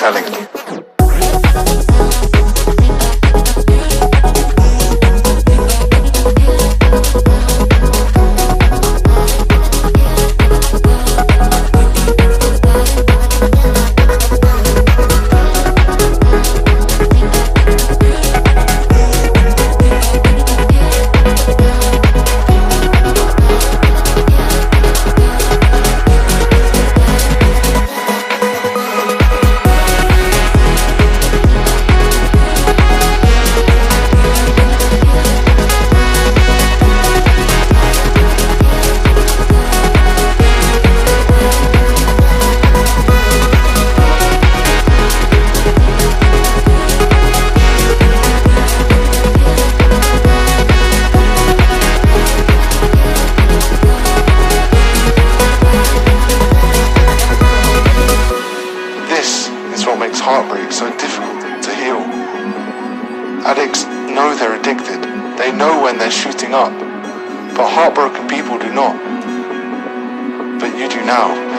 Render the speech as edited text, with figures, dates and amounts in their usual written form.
telling you. Heartbreak so difficult to heal. Addicts know they're addicted. They know when they're shooting up. But heartbroken people do not. But you do now.